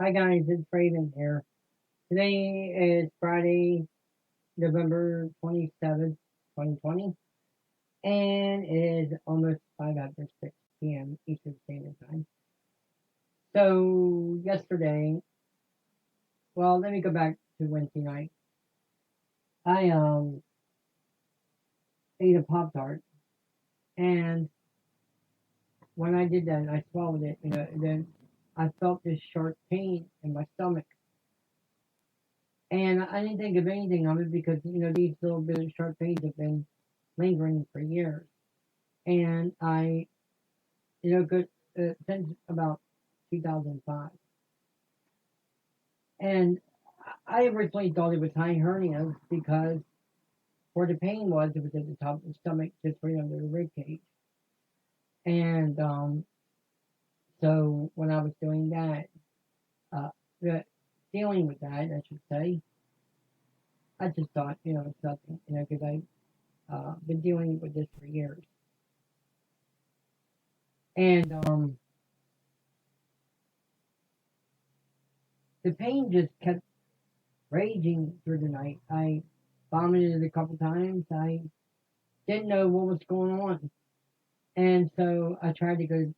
Hi guys, it's Raven here. Today is Friday, November 27th, 2020, and it is almost 5 after 6 p.m. Eastern Standard Time. So, yesterday, well, let me go back to Wednesday night. I ate a Pop Tart, and when I did that and I swallowed it, then I felt this sharp pain in my stomach. And I didn't think of anything of it because, these little bit of sharp pains have been lingering for years. And good since about 2005. And I originally thought it was high hernias because where the pain was, it was at the top of the stomach, just right under the rib cage. And so when I was doing that, uh, the, dealing with that, I should say, I just thought, it's nothing, because I've been dealing with this for years. And the pain just kept raging through the night. I vomited a couple times. I didn't know what was going on. And so I tried to go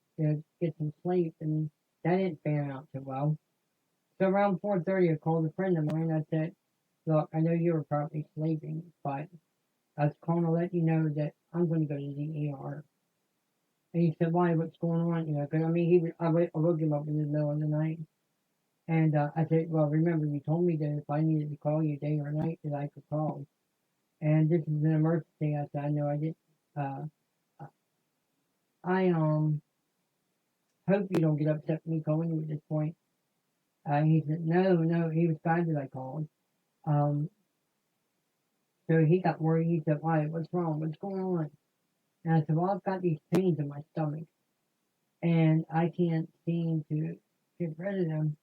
get some sleep, and that didn't pan out too well. So around 4:30, I called a friend of mine. I said, "Look, I know you were probably sleeping, but I was calling to let you know that I'm going to go to the ER." And he said, "Why? What's going on?" Because I mean, I woke him up in the middle of the night, and I said, "Well, remember, you told me that if I needed to call you day or night, that I could call. And this is an emergency." I said, "I know I didn't. Uh, I hope you don't get upset with me calling you at this point." He said, "No, no." He was glad that I called. Um, so he got worried. He said, "Why? What's wrong? What's going on?" And I said, "Well, I've got these pains in my stomach, and I can't seem to get rid of them."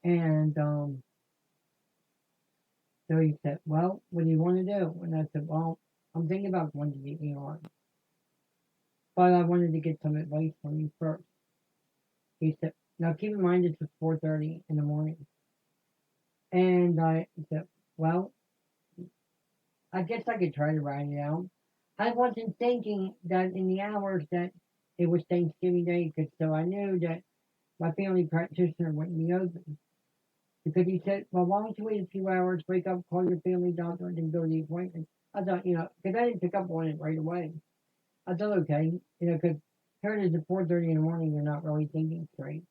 And so he said, "Well, what do you want to do?" And I said, "Well, I'm thinking about going to the ER, but I wanted to get some advice from you first." He said, "Now keep in mind this was 4:30 in the morning." And I said, "Well, I guess I could try to write it out." I wasn't thinking that in the hours that it was Thanksgiving Day, because so I knew that my family practitioner wouldn't be open. Because he said, "Well, why don't you wait a few hours, wake up, call your family doctor, and then go to the appointment?" I thought, because I didn't pick up on it right away. I thought, okay, because here it is at 4:30 in the morning, you're not really thinking straight.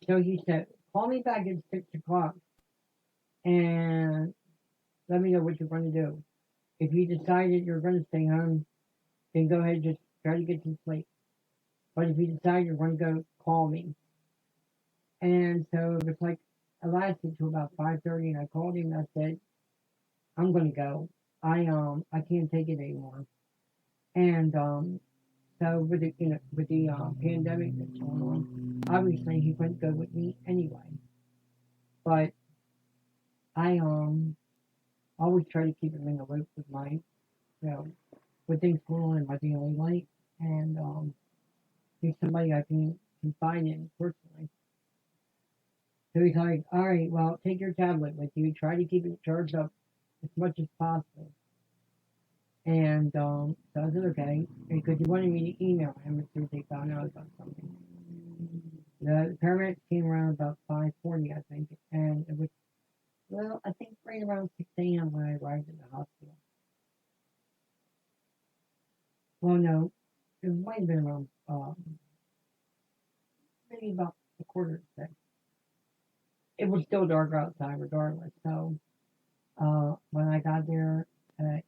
So he said, "Call me back at 6 o'clock and let me know what you're going to do. If you decided you're going to stay home, then go ahead and just try to get some sleep. But if you decide you're going to go, call me." And so it was like I lasted till about 5:30, and I called him and I said, "I'm going to go. I can't take it anymore." And so with the pandemic that's going on, obviously he couldn't go with me anyway. But I always try to keep him in the loop with my with things going on in my daily life, and he's somebody I can confide in personally. So he's like, "All right, well, take your tablet with you. Try to keep it charged up as much as possible." And so I said, "Okay," because he wanted me to email him as soon as they found out about something. The paramedics came around about 5:40, I think, and it was, well, I think right around 6 a.m. when I arrived at the hospital. Well, no, it might have been around maybe about a quarter to 6. It was still dark outside regardless. So when I got there, uh,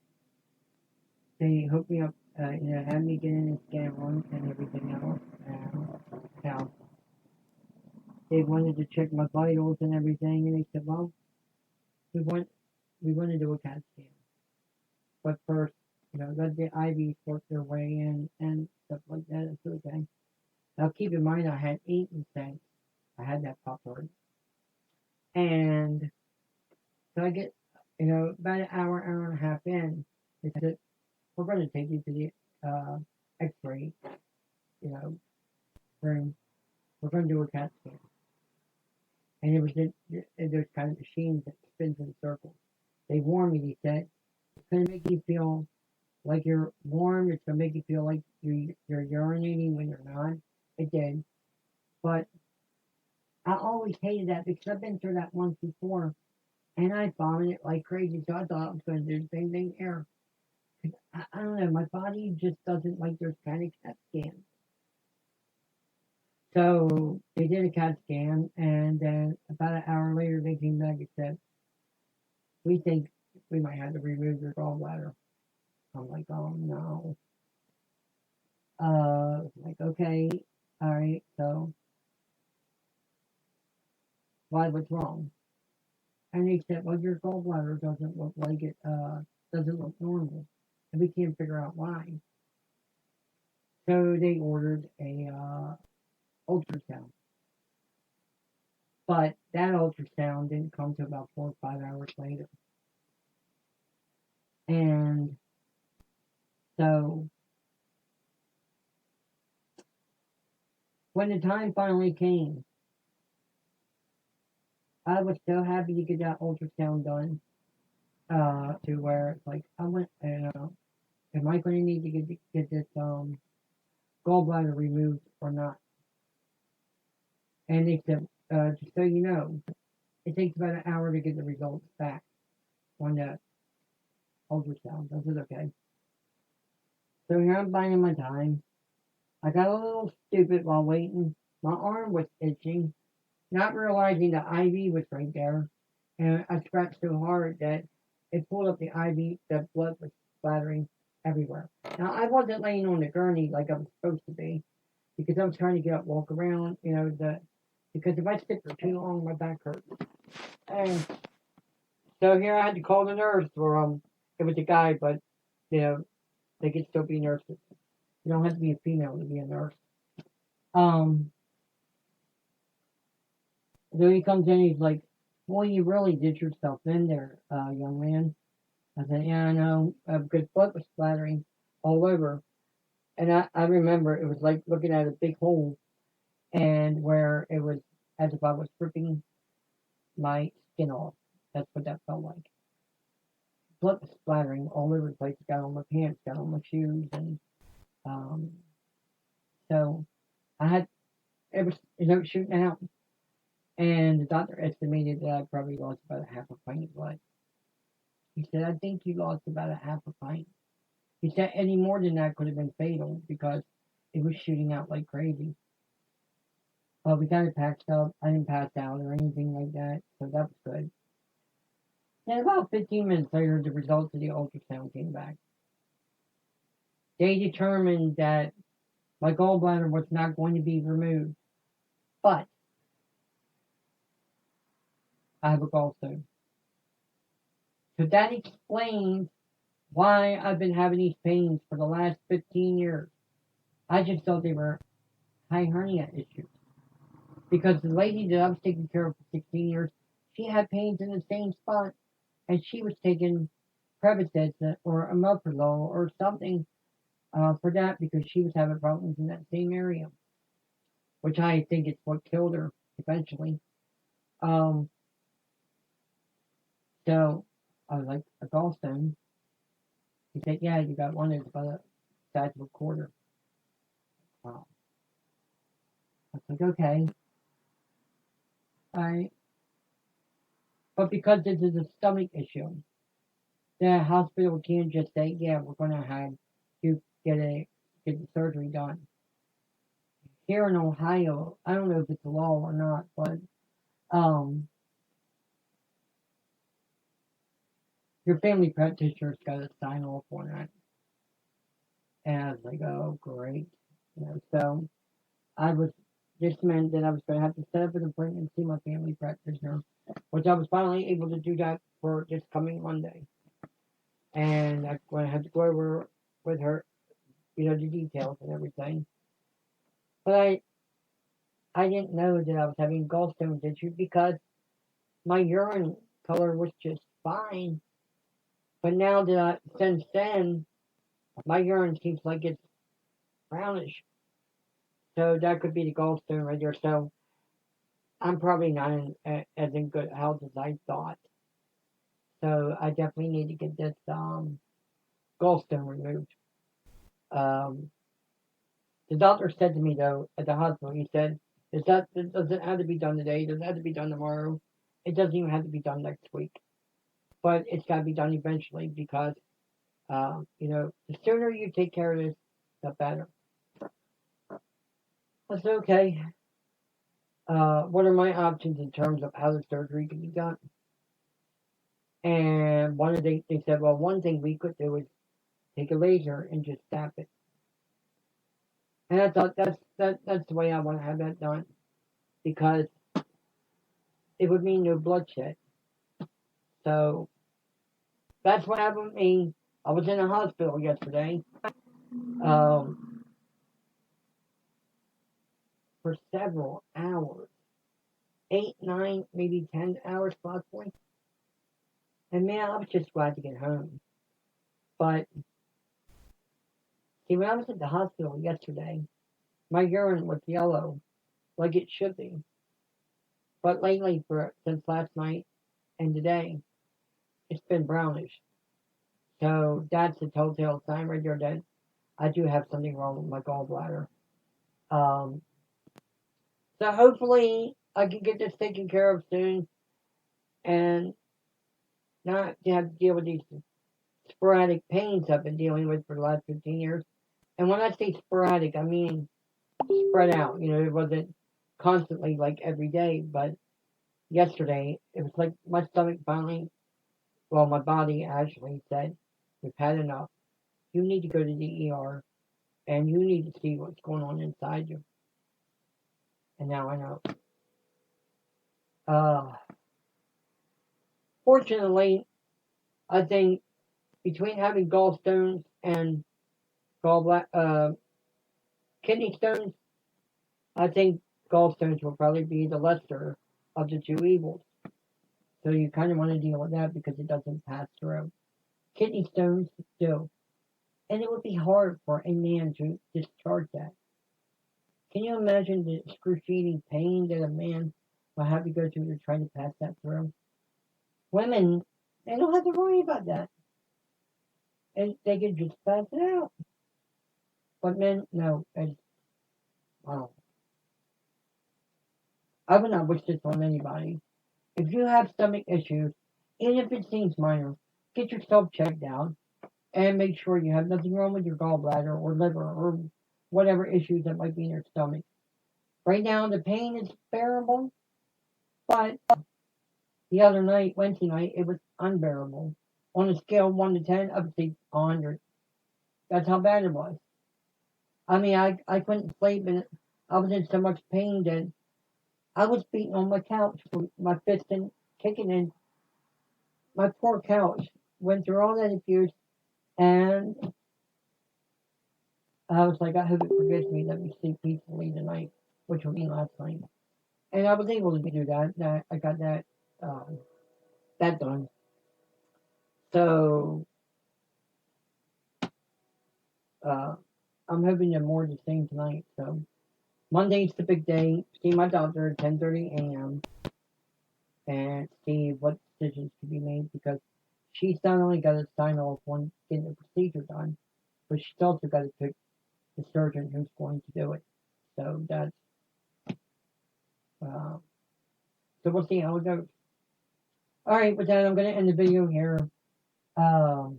they hooked me up, had me get in the scan room and everything else. And now they wanted to check my vitals and everything, and they said, "Well, we want we want to do a CAT scan, but first, let the IVs work their way in and stuff like that." It's okay. Now keep in mind, I had eaten since I had that pop tart, and so I get, about an hour, hour and a half in, they said, "We're going to take you to the X-ray, you know, room. We're going to do a CAT scan." and it was those kind of machines that spins in circles. They warned me. They said it's going to make you feel like you're warm. It's going to make you feel like you're urinating when you're not. It did, but I always hated that because I've been through that once before, and I vomited like crazy. So I thought I was going to do the same thing here. I don't know. My body just doesn't like those kind of CAT scans. So they did a CAT scan, and then about an hour later, they came back and said, "We think we might have to remove your gallbladder." I'm like, "Oh no." Like, okay, all right. So why? What's wrong? And they said, "Well, your gallbladder doesn't look like it. Doesn't look normal, and we can't figure out why." So they ordered a ultrasound, but that ultrasound didn't come till about 4 or 5 hours later. And so when the time finally came, I was so happy to get that ultrasound done. To where it's like I went, am I going to need to get this gallbladder removed or not? And they said, just so you know, it takes about an hour to get the results back on that ultrasound. I said, okay. So here I'm biding my time. I got a little stupid while waiting. My arm was itching, not realizing the IV was right there. And I scratched so hard that it pulled up the IV, the blood was splattering everywhere. Now, I wasn't laying on the gurney like I was supposed to be because I was trying to get up, walk around, because if I sit for too long, my back hurts. And so here I had to call the nurse, or it was a guy, but you know, they could still be nurses. You don't have to be a female to be a nurse. Um, so he comes in, he's like, "Well, you really did yourself in there, young man." I said, "Yeah, I know," because blood was splattering all over. And I remember it was like looking at a big hole, and where it was as if I was ripping my skin off. That's what that felt like. Blood was splattering all over the place. Got on my pants, got on my shoes, and um, so I had it was shooting out. And the doctor estimated that I probably lost about a half a pint of blood. He said, "I think you lost about a half a pint." He said any more than that could have been fatal because it was shooting out like crazy. But we got it patched up. I didn't pass out or anything like that, so that was good. Then about 15 minutes later, the results of the ultrasound came back. They determined that my gallbladder was not going to be removed, but I have a gallstone. So that explains why I've been having these pains for the last 15 years. I just thought they were high hernia issues. Because the lady that I was taking care of for 16 years, she had pains in the same spot, and she was taking Prevacid or Omeprazole or something for that because she was having problems in that same area, which I think is what killed her eventually. Um, so I was like, a gallstone. He said, "Yeah, you got one. It's about the size of a quarter." Wow. I was like, "Okay, all right." But because this is a stomach issue, the hospital can't just say, "Yeah, we're going to have you get the surgery done." Here in Ohio, I don't know if it's a law or not, but um, your family practitioner's got to sign off on that. And I was like, "Oh, great." So I was, this meant that I was going to have to set up an appointment and see my family practitioner, which I was finally able to do that for this coming Monday. And I'm going to have to go over with her, the details and everything. But I didn't know that I was having gallstone issue because my urine color was just fine. But now since then, my urine seems like it's brownish. So that could be the gallstone right there. So I'm probably not as in good health as I thought. So I definitely need to get this gallstone removed. Um, the doctor said to me though at the hospital, he said, it doesn't have to be done today. It doesn't have to be done tomorrow. It doesn't even have to be done next week. But it's got to be done eventually because the sooner you take care of this, the better. I said, okay. What are my options in terms of how the surgery can be done? And they said, well, one thing we could do is take a laser and just stab it. And I thought that's the way I want to have that done because it would mean no bloodshed. So that's what happened with me. I was in a hospital yesterday um, for several hours, 8, 9, maybe 10 hours possibly. And man, I was just glad to get home. But see, when I was at the hospital yesterday, my urine was yellow, like it should be. But lately, since last night and today, it's been brownish. So that's a telltale sign right there that I do have something wrong with my gallbladder. Um, so hopefully I can get this taken care of soon and not have to deal with these sporadic pains I've been dealing with for the last 15 years. And when I say sporadic, I mean spread out. It wasn't constantly like every day, but yesterday it was like my stomach finally, well, my body actually said, we've had enough. You need to go to the ER and you need to see what's going on inside you. And now I know. Uh, Fortunately, I think between having gallstones and kidney stones, I think gallstones will probably be the lesser of the two evils. So you kind of want to deal with that because it doesn't pass through. Kidney stones do. And it would be hard for a man to discharge that. Can you imagine the excruciating pain that a man will have to go through to try to pass that through? Women, they don't have to worry about that. And they can just pass it out. But men, no. Wow. I would not wish this on anybody. If you have stomach issues, even if it seems minor, get yourself checked out and make sure you have nothing wrong with your gallbladder or liver or whatever issues that might be in your stomach. Right now, the pain is bearable, but the other night, Wednesday night, it was unbearable. On a scale of 1 to 10, I would say 100. That's how bad it was. I mean, I couldn't sleep, and I was in so much pain that I was beating on my couch with my fist and kicking in. My poor couch went through all that abuse, and I was like, I hope it forgives me. Let me sleep peacefully tonight, which will be last night. And I was able to do that. I got um, that done. So uh, I'm hoping to more of the same tonight. So Monday's the big day. See my doctor at 10:30 a.m. and see what decisions can be made because she's not only got to sign off on getting the procedure done, but she's also got to pick the surgeon who's going to do it. So that's uh, so we'll see how it goes. All right, with that, I'm going to end the video here. Um,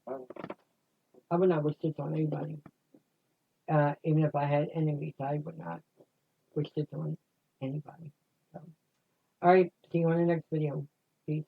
I would not wish this on anybody. Even if I had enemies, I would not wish this on anybody. So, all right, see you on the next video. Peace.